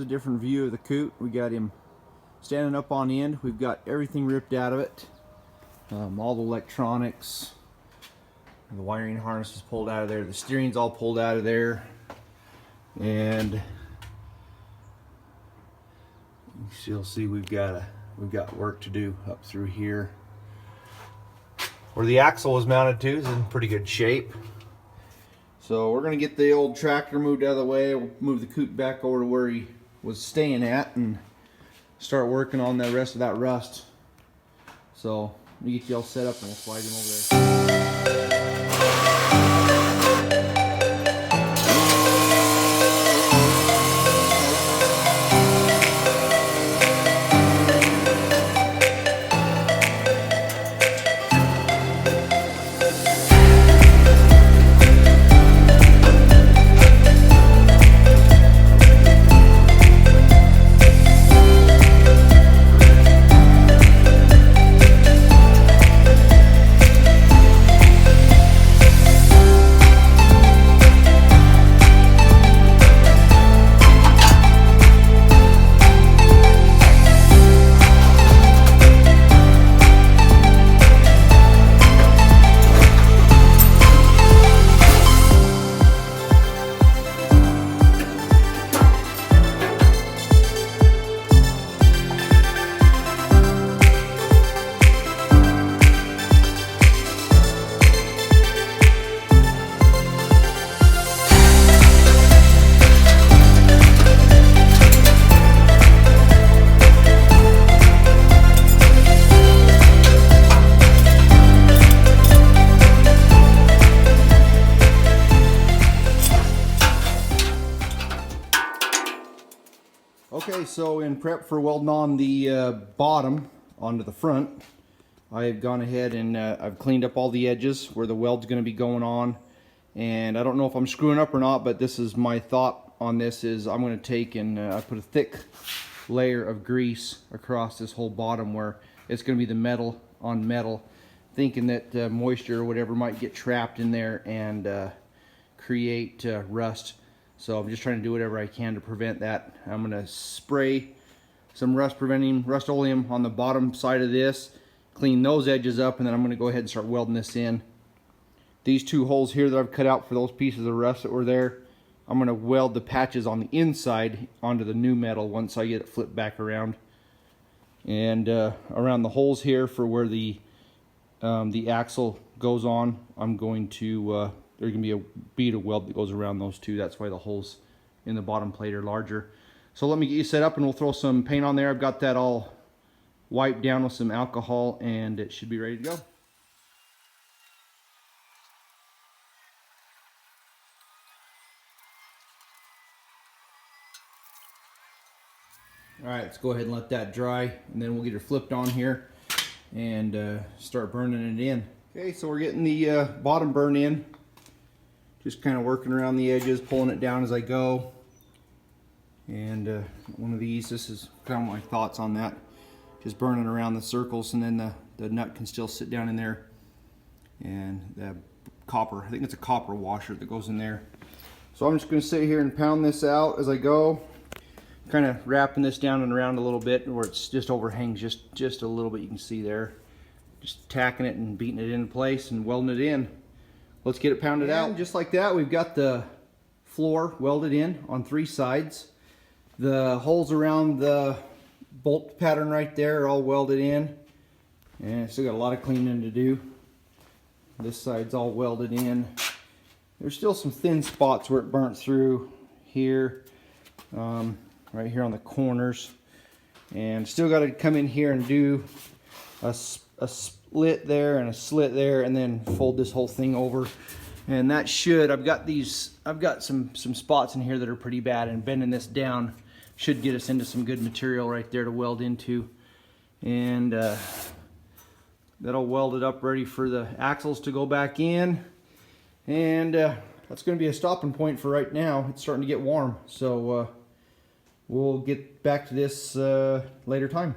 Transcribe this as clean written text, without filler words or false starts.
different view of the COOT. We got him standing up on end. We've got everything ripped out of it. All the electronics, the wiring harness is pulled out of there. The steering's all pulled out of there. And you'll see we've got work to do up through here. Where the axle was mounted to is in pretty good shape. So we're gonna get the old tractor moved out of the way. We'll move the COOT back over to where he was staying at and start working on the rest of that rust. So let me get you all set up and we'll slide him over there. Okay, so in prep for welding on the bottom onto the front, I've gone ahead and I've cleaned up all the edges where the weld's going to be going on. And I don't know if I'm screwing up or not, but this is my thought on this is I'm going to take and I put a thick layer of grease across this whole bottom where it's going to be the metal on metal, thinking that moisture or whatever might get trapped in there and create rust. So I'm just trying to do whatever I can to prevent that. I'm going to spray some rust-preventing Rust-Oleum on the bottom side of this, clean those edges up, and then I'm going to go ahead and start welding this in. These two holes here that I've cut out for those pieces of rust that were there, I'm going to weld the patches on the inside onto the new metal once I get it flipped back around. And around the holes here for where the axle goes on, I'm going to there's going to be a bead of weld that goes around those two. That's why the holes in the bottom plate are larger. So let me get you set up and we'll throw some paint on there. I've got that all wiped down with some alcohol and it should be ready to go. Alright, let's go ahead and let that dry and then we'll get her flipped on here and start burning it in. Okay, so we're getting the bottom burn in. Just kind of working around the edges, pulling it down as I go. And one of these, this is kind of my thoughts on that. Just burning around the circles and then the nut can still sit down in there. And the copper, I think it's a copper washer that goes in there. So I'm just going to sit here and pound this out as I go. Kind of wrapping this down and around a little bit where it's just overhangs just a little bit, you can see there. Just tacking it and beating it into place and welding it in. Let's get it pounded out. Just like that, we've got the floor welded in on 3 sides. The holes around the bolt pattern right there are all welded in. And still got a lot of cleaning to do. This side's all welded in. There's still some thin spots where it burnt through here, right here on the corners. And still got to come in here and do a split there and a slit there and then fold this whole thing over. And that should, I've got some spots in here that are pretty bad, and bending this down should get us into some good material right there to weld into. And that'll weld it up ready for the axles to go back in. And that's going to be a stopping point for right now. It's starting to get warm, so we'll get back to this later time.